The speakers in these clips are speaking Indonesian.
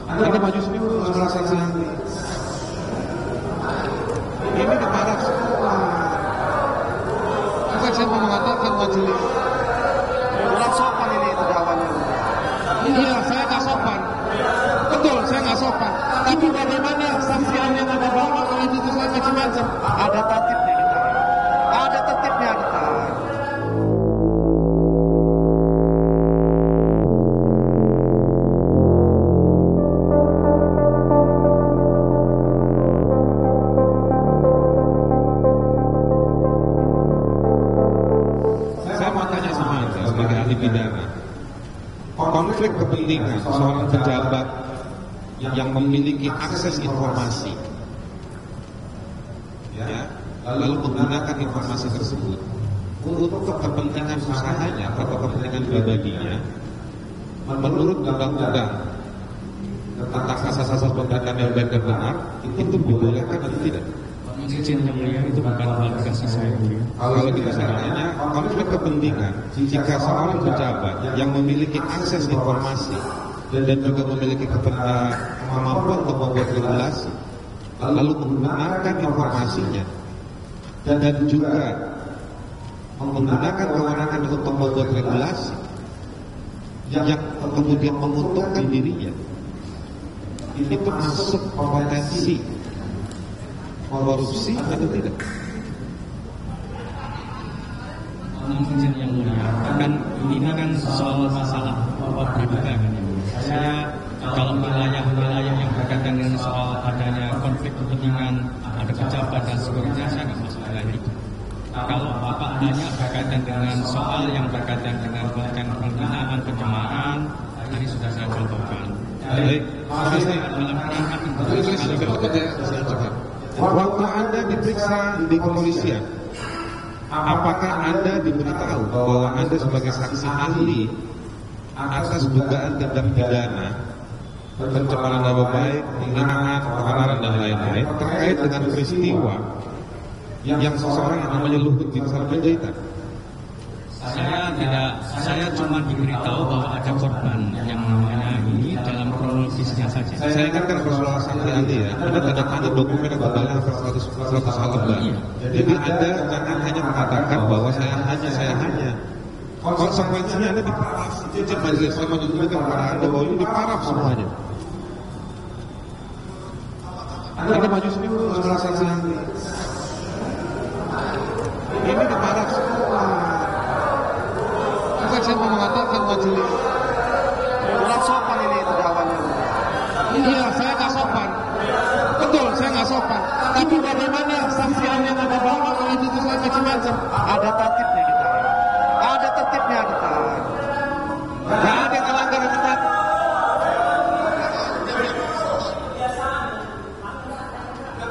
Anda maju sini sebelah saksi ahli. Ini diparaf semua. Masa saya mau mengatakan majelis kurang sopan ini terdakwanya. Iya, saya nggak sopan. Betul, saya nggak sopan. Tapi bagaimana saksi ahli yang ada bawa kalau itu saya macam-macam? Ada tertibnya kita. Ada tertibnya kita. Pidana. Konflik kepentingan seorang pejabat yang memiliki akses informasi, ya, lalu menggunakan informasi tersebut untuk kepentingan usahanya atau kepentingan pribadinya, menurut undang-undang tentang asas-asas pemerintahan yang baik dan benar, itu dibolehkan atau tidak? Izin yang mulia, itu bukan kualifikasi saya. Kalau kita tanya konflik kepentingan, jika seorang pejabat yang memiliki akses informasi dan juga memiliki kemampuan untuk membuat regulasi, lalu menggunakan informasinya dan juga menggunakan kewenangan untuk membuat regulasi yang kemudian menguntungkan dirinya, itu masuk potensi korupsi atau tidak? Izin yang mulia, ini kan soal masalah praduga kan yang mulia. Saya kalau wilayah-wilayah yang berkaitan dengan soal adanya konflik kepentingan, ada pejabat dan sebagainya, saya nggak masuk wilayah itu. Kalau Bapak hanya berkaitan dengan soal yang berkaitan dengan penghinaan, pencemaran, tadi sudah saya contohkan. Baik, dalam rangka waktu Anda diperiksa di kepolisian, apakah Anda diberitahu bahwa Anda sebagai saksi ahli atas dugaan tindak pidana pencemaran nama baik, penghinaan, pengenalan dan lain-lain terkait dengan peristiwa yang seseorang yang namanya Luhut bin Sarpanjaitan? Saya cuma diberitahu bahwa ada korban yang namanya ini dalam kronologisnya saja. Saya ingatkan persoalan saksi ahli ya, Anda tanda tangan dokumen yang tebal 100 lembar. Jadi Anda jangan hanya mengatakan bahwa saya hanya. Konsekuensinya Anda diparaf. Izin majelis, saya menunjukkan kepada Anda bahwa ini diparaf semuanya. Anda maju sini sebelah saksi ahli. Ini diparaf semua. Saya mau mengatakan majelis kurang sopan ini terdakwanya. Iya, saya nggak sopan. Betul, saya nggak sopan. Tapi bagaimana saksi ahli yang ada bawa kalau itu saya macam-macam? Ada tertibnya kita. Ada tertibnya kita. Nggak ada yang melanggar kita.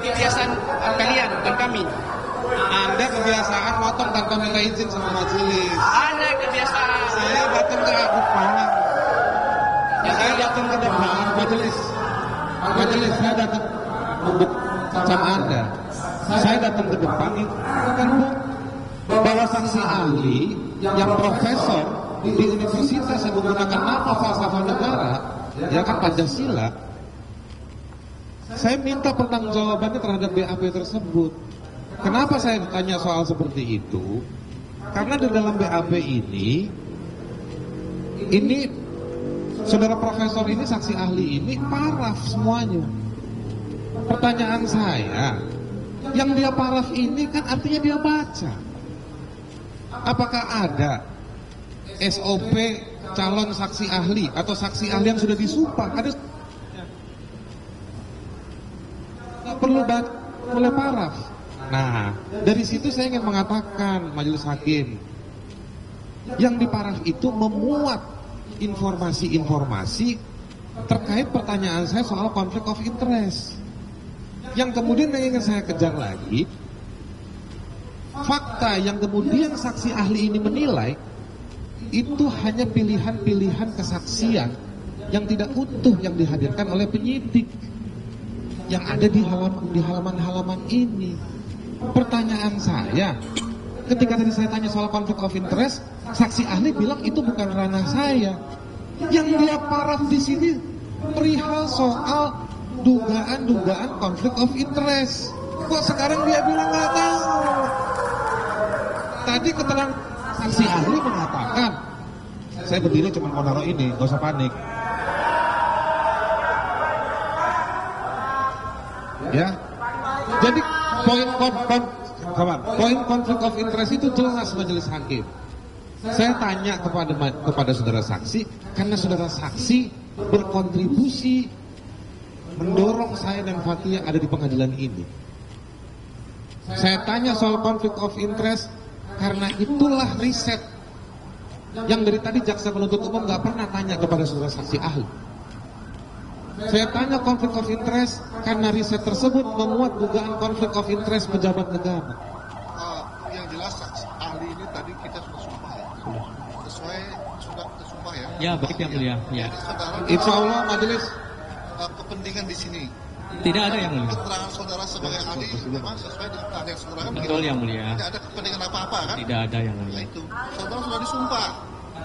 Kebiasaan kalian bukan kami. Anda kebiasaan motong tanpa minta izin sama majelis. Ada kebiasaan. Saya datang ke depan. Saya datang ke depan majelis. Saya datang sama Anda. Saya datang ke depan itu kan bahwa saksi ahli yang profesor di universitas yang menggunakan nama falsafah negara, ya kan Pancasila. Saya minta pertanggungjawabannya terhadap BAP tersebut. Kenapa saya tanya soal seperti itu? Karena di dalam BAP ini saudara profesor ini, saksi ahli ini paraf semuanya. Pertanyaan saya, yang dia paraf ini kan artinya dia baca. Apakah ada SOP calon saksi ahli atau saksi ahli yang sudah disumpah? Ada? Nggak perlu boleh paraf. Nah, dari situ saya ingin mengatakan majelis hakim, yang diparaf itu memuat informasi-informasi terkait pertanyaan saya soal konflik of interest. Yang kemudian yang ingin saya kejar lagi, fakta yang kemudian saksi ahli ini menilai itu hanya pilihan-pilihan kesaksian yang tidak utuh yang dihadirkan oleh penyidik yang ada di halaman-halaman ini. Pertanyaan saya, ketika tadi saya tanya soal konflik of interest, saksi ahli bilang itu bukan ranah saya. Yang dia paraf di sini perihal soal dugaan konflik of interest. Kok sekarang dia bilang nggak tahu? Tadi keterangan saksi ahli mengatakan, saya berdiri cuma mau naruh ini, gak usah panik. Ya, jadi poin konflik of interest itu jelas majelis hakim. Saya tanya kepada saudara saksi, karena saudara saksi berkontribusi mendorong saya dan Fathia ada di pengadilan ini. Saya tanya soal konflik of interest karena itulah riset yang dari tadi jaksa penuntut umum nggak pernah tanya kepada saudara saksi ahli. Saya tanya konflik of interest karena riset tersebut memuat dugaan konflik of interest pejabat negara. Yang jelas saksi ahli ini tadi kita sudah sumpah ya. Sesuai sudah sumpah ya. Ya, baik yang mulia. Ya. Insya Allah majelis kepentingan di sini. Tidak ada yang mulia. Keterangan saudara sebagai ahli memang sesuai dengan keadaan saudara. Betul yang mulia. Tidak ada kepentingan apa-apa kan? Tidak ada yang Nah mulia. itu saudara sudah disumpah.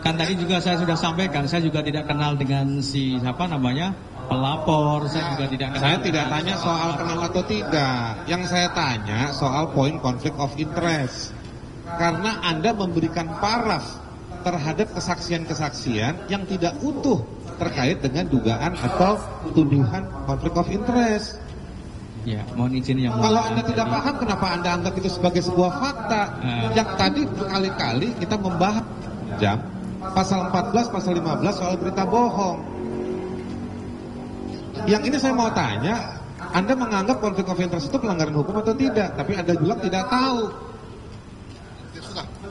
Kan tadi juga saya sudah sampaikan, saya juga tidak kenal dengan si siapa namanya pelapor, saya juga tidak kenal. Saya tidak tanya soal kenal atau tidak. Yang saya tanya soal poin konflik of interest. Karena Anda memberikan paraf terhadap kesaksian-kesaksian yang tidak utuh terkait dengan dugaan atau tuduhan konflik of interest. Ya, mohon izin yang mulia. Kalau Anda tidak paham, kenapa Anda anggap itu sebagai sebuah fakta? Yang tadi berkali-kali kita membahas jam pasal 14, pasal 15 soal berita bohong. Yang ini saya mau tanya, Anda menganggap konflik of interest itu pelanggaran hukum atau tidak? Tapi Anda bilang tidak tahu.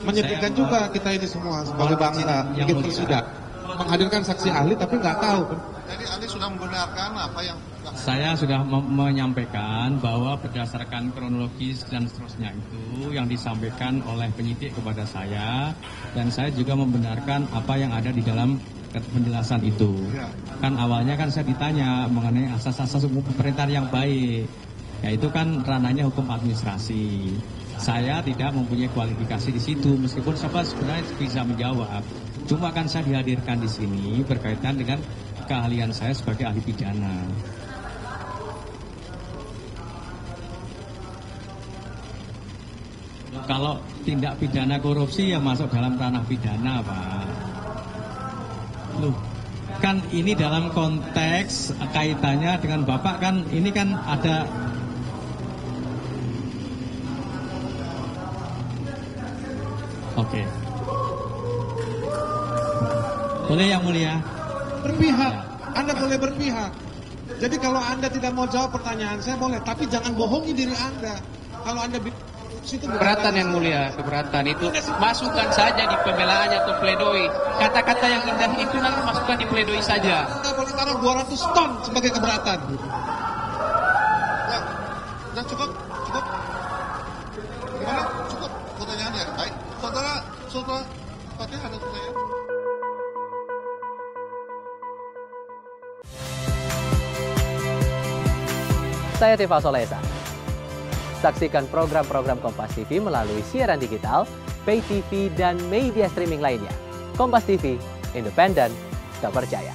Menyedihkan juga kita ini semua sebagai bangsa, bikin persidak, menghadirkan saksi ahli tapi nggak tahu. Jadi ahli sudah membenarkan apa yang Saya sudah menyampaikan bahwa berdasarkan kronologis dan seterusnya itu yang disampaikan oleh penyidik kepada saya, dan saya juga membenarkan apa yang ada di dalam penjelasan itu. Kan awalnya kan saya ditanya mengenai asas-asas hukum pemerintahan yang baik, yaitu kan ranahnya hukum administrasi. Saya tidak mempunyai kualifikasi di situ, meskipun saya sebenarnya bisa menjawab. Cuma kan saya dihadirkan di sini berkaitan dengan keahlian saya sebagai ahli pidana. Kalau tindak pidana korupsi ya masuk dalam ranah pidana, Pak. Loh, kan ini dalam konteks kaitannya dengan Bapak kan ini kan ada. Oke. Boleh yang mulia? Berpihak, Anda boleh berpihak. Jadi kalau Anda tidak mau jawab pertanyaan saya boleh, tapi jangan bohongi diri Anda. Kalau Anda situ keberatan yang mulia, keberatan itu masukkan saja di pembelaannya atau pledoi. Kata-kata yang indah itu nanti masukkan di pledoi saja. Anda boleh taruh 200 ton sebagai keberatan. Ya, cukup. Gimana? Cukup pertanyaannya. Baik, saudara Fathia ada pertanyaan? Saya Tifa Solesa. Saksikan program-program Kompas TV melalui siaran digital, pay TV, dan media streaming lainnya. Kompas TV, independen, terpercaya.